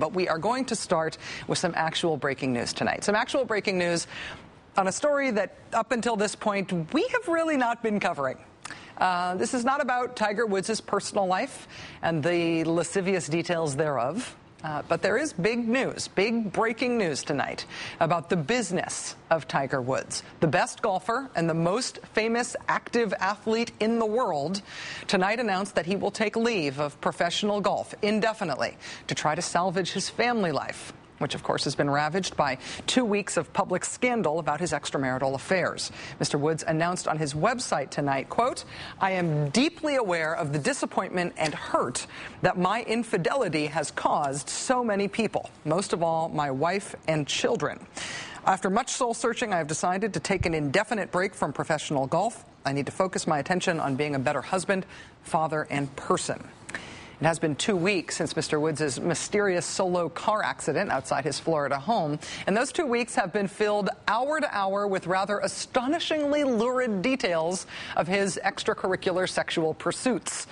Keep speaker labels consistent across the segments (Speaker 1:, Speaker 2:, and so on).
Speaker 1: But we are going to start with some actual breaking news tonight. Some actual breaking news on a story that up until this point we have really not been covering. This is not about Tiger Woods' personal life and the lascivious details thereof. But there is big news, big breaking news tonight about the business of Tiger Woods. The best golfer and the most famous active athlete in the world tonight announced that he will take leave of professional golf indefinitely to try to salvage his family life, which of course has been ravaged by 2 weeks of public scandal about his extramarital affairs. Mr. Woods announced on his website tonight, quote, "I am deeply aware of the disappointment and hurt that my infidelity has caused so many people, most of all my wife and children. After much soul searching, I have decided to take an indefinite break from professional golf. I need to focus my attention on being a better husband, father, and person." It has been 2 weeks since Mr. Woods' mysterious solo car accident outside his Florida home, and those 2 weeks have been filled hour to hour with rather astonishingly lurid details of his extracurricular sexual pursuits.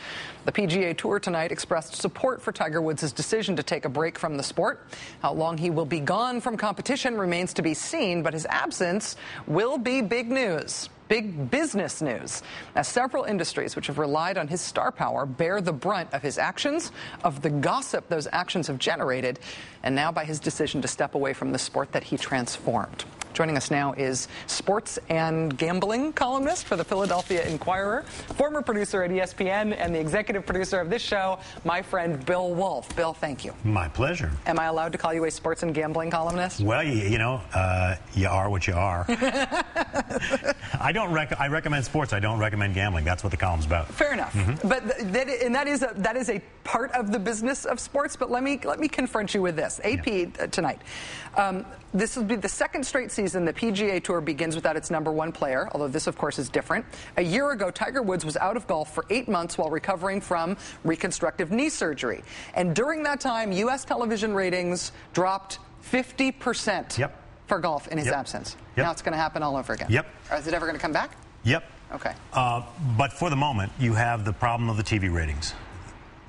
Speaker 1: The PGA Tour tonight expressed support for Tiger Woods' decision to take a break from the sport. How long he will be gone from competition remains to be seen, but his absence will be big news. Big business news, as several industries which have relied on his star power bear the brunt of his actions, of the gossip those actions have generated, and now by his decision to step away from the sport that he transformed. Joining us now is sports and gambling columnist for the Philadelphia Inquirer, former producer at ESPN, and the executive producer of this show, my friend Bill Wolf. Bill, thank you.
Speaker 2: My pleasure.
Speaker 1: Am I allowed to call you a sports and gambling columnist?
Speaker 2: Well, you are what you are. I recommend sports. I don't recommend gambling. That's what the column's about.
Speaker 1: Fair enough. But that is a part of the business of sports. But let me confront you with this. AP tonight. This will be the second straight season the PGA Tour begins without its #1 player, although this, of course, is different. A year ago, Tiger Woods was out of golf for 8 months while recovering from reconstructive knee surgery. And during that time, U.S. television ratings dropped 50%.
Speaker 2: Yep.
Speaker 1: For golf in his absence.
Speaker 2: Yep.
Speaker 1: Now it's going to happen all over again.
Speaker 2: Yep.
Speaker 1: Is it ever going to come back?
Speaker 2: Yep.
Speaker 1: Okay.
Speaker 2: But for the moment, you have the problem of the TV ratings.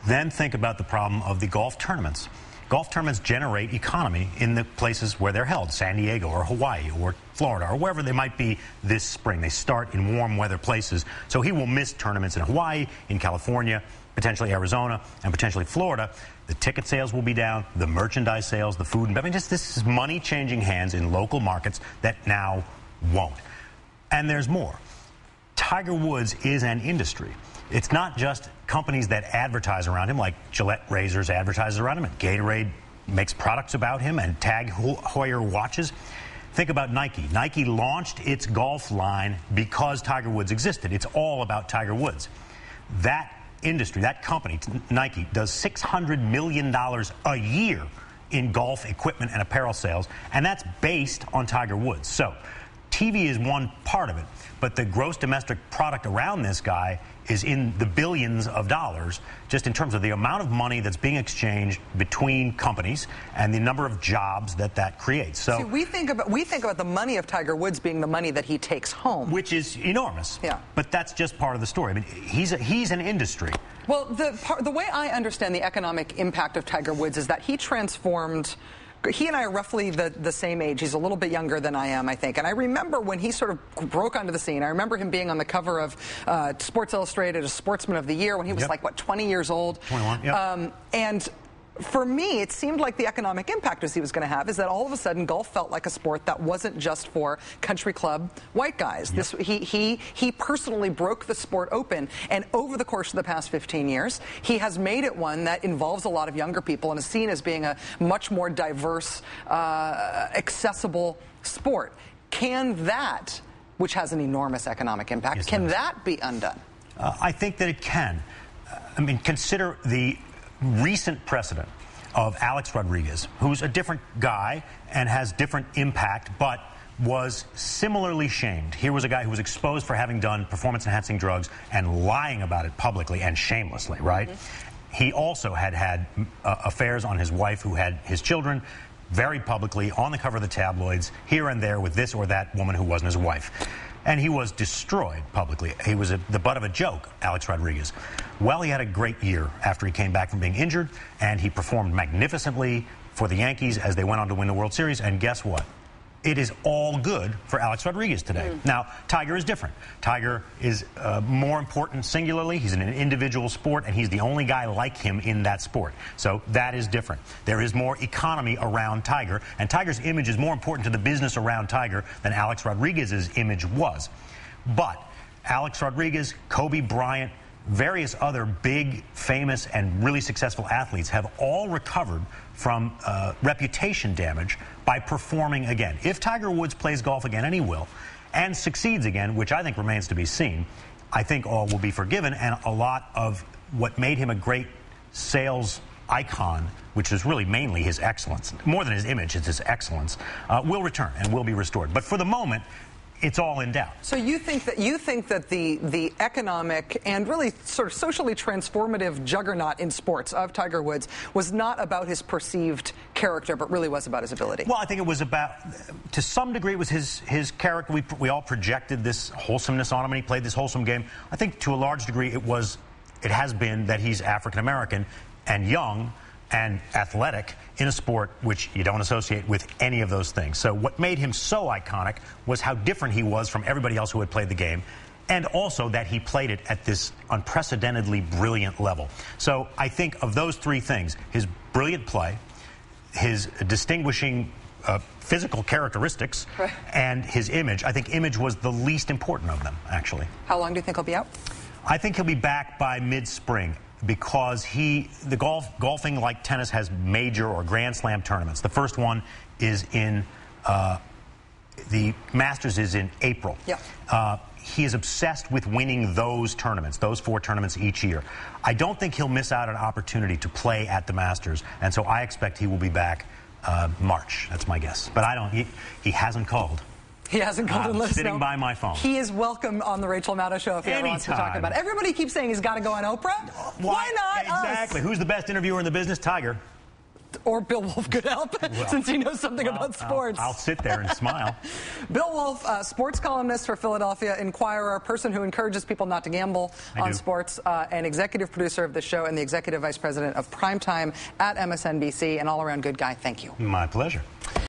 Speaker 2: Then think about the problem of the golf tournaments. Golf tournaments generate economy in the places where they're held, San Diego or Hawaii or Florida or wherever they might be this spring. They start in warm weather places. So he will miss tournaments in Hawaii, in California, potentially Arizona, and potentially Florida. The ticket sales will be down, the merchandise sales, the food. I mean, this is money changing hands in local markets that now won't. And there's more. Tiger Woods is an industry. It's not just companies that advertise around him, like Gillette razors advertises around him, and Gatorade makes products about him, and Tag Heuer watches. Think about Nike. Nike launched its golf line because Tiger Woods existed. It's all about Tiger Woods. That industry, that company, Nike, does $600 million a year in golf equipment and apparel sales, and that's based on Tiger Woods. So TV is one part of it, but the gross domestic product around this guy is in the billions of dollars, just in terms of the amount of money that's being exchanged between companies and the number of jobs that creates. So
Speaker 1: see, we think about the money of Tiger Woods being the money that he takes home,
Speaker 2: which is enormous. Yeah. But that's just part of the story. I mean, he's an industry.
Speaker 1: Well, the way I understand the economic impact of Tiger Woods is that he transformed. He and I are roughly the same age. He's a little bit younger than I am, I think. And I remember when he sort of broke onto the scene, I remember him being on the cover of Sports Illustrated as Sportsman of the Year when he was like, what, 20 years old?
Speaker 2: 21, yeah.
Speaker 1: And for me, it seemed like the economic impact he was going to have is that all of a sudden golf felt like a sport that wasn't just for country club white guys. Yep. He personally broke the sport open, and over the course of the past 15 years, he has made it one that involves a lot of younger people and is seen as being a much more diverse, accessible sport. Can that, which has an enormous economic impact, can that be undone?
Speaker 2: I think that it can. I mean, consider the recent precedent of Alex Rodriguez, who's a different guy and has different impact, but was similarly shamed. Here was a guy who was exposed for having done performance-enhancing drugs and lying about it publicly and shamelessly, right? He also had affairs on his wife, who had his children, very publicly on the cover of the tabloids, here and there with this or that woman who wasn't his wife. And he was destroyed publicly. He was the butt of a joke, Alex Rodriguez. Well, he had a great year after he came back from being injured, and he performed magnificently for the Yankees as they went on to win the World Series. And guess what? It is all good for Alex Rodriguez today. Now, Tiger is different. Tiger is more important singularly. He's in an individual sport, and he's the only guy like him in that sport. So that is different. There is more economy around Tiger, and Tiger's image is more important to the business around Tiger than Alex Rodriguez's image was. But Alex Rodriguez, Kobe Bryant, various other big, famous, and really successful athletes have all recovered from reputation damage by performing again. If Tiger Woods plays golf again, and he will, and succeeds again, which I think remains to be seen, I think all will be forgiven, and a lot of what made him a great sales icon, which is really mainly his excellence, more than his image, it's his excellence, will return and will be restored. But for the moment, it's all in doubt.
Speaker 1: So you think that the economic and really sort of socially transformative juggernaut in sports of Tiger Woods was not about his perceived character, but really was about his ability?
Speaker 2: Well, I think it was about, to some degree, it was his character. We all projected this wholesomeness on him, and he played this wholesome game. I think to a large degree it has been that he's African American and young and athletic in a sport which you don't associate with any of those things. So what made him so iconic was how different he was from everybody else who had played the game, and also that he played it at this unprecedentedly brilliant level. So I think of those three things: his brilliant play, his distinguishing physical characteristics,
Speaker 1: right, and
Speaker 2: his image. I think image was the least important of them, actually.
Speaker 1: How long do you think he'll be out?
Speaker 2: I think he'll be back by mid-spring, because golfing, like tennis, has major or Grand Slam tournaments. The first one is in the Masters is in April.
Speaker 1: Yeah.
Speaker 2: He is obsessed with winning those tournaments, those 4 tournaments each year. I don't think he'll miss out on an opportunity to play at the Masters, and so I expect he will be back March. That's my guess. But he hasn't called.
Speaker 1: He hasn't called and let us know.
Speaker 2: Sitting by my phone.
Speaker 1: He is welcome on the Rachel Maddow Show if he ever wants to talk about it. Everybody keeps saying he's got to go on Oprah. Why not
Speaker 2: Exactly.
Speaker 1: us? Who's
Speaker 2: the best interviewer in the business? Tiger.
Speaker 1: Or Bill Wolf could help, since he knows something about sports.
Speaker 2: I'll sit there and smile.
Speaker 1: Bill Wolf, sports columnist for Philadelphia Inquirer, person who encourages people not to gamble on sports, an executive producer of the show, and the executive vice president of Primetime at MSNBC, an all-around good guy. Thank you.
Speaker 2: My pleasure.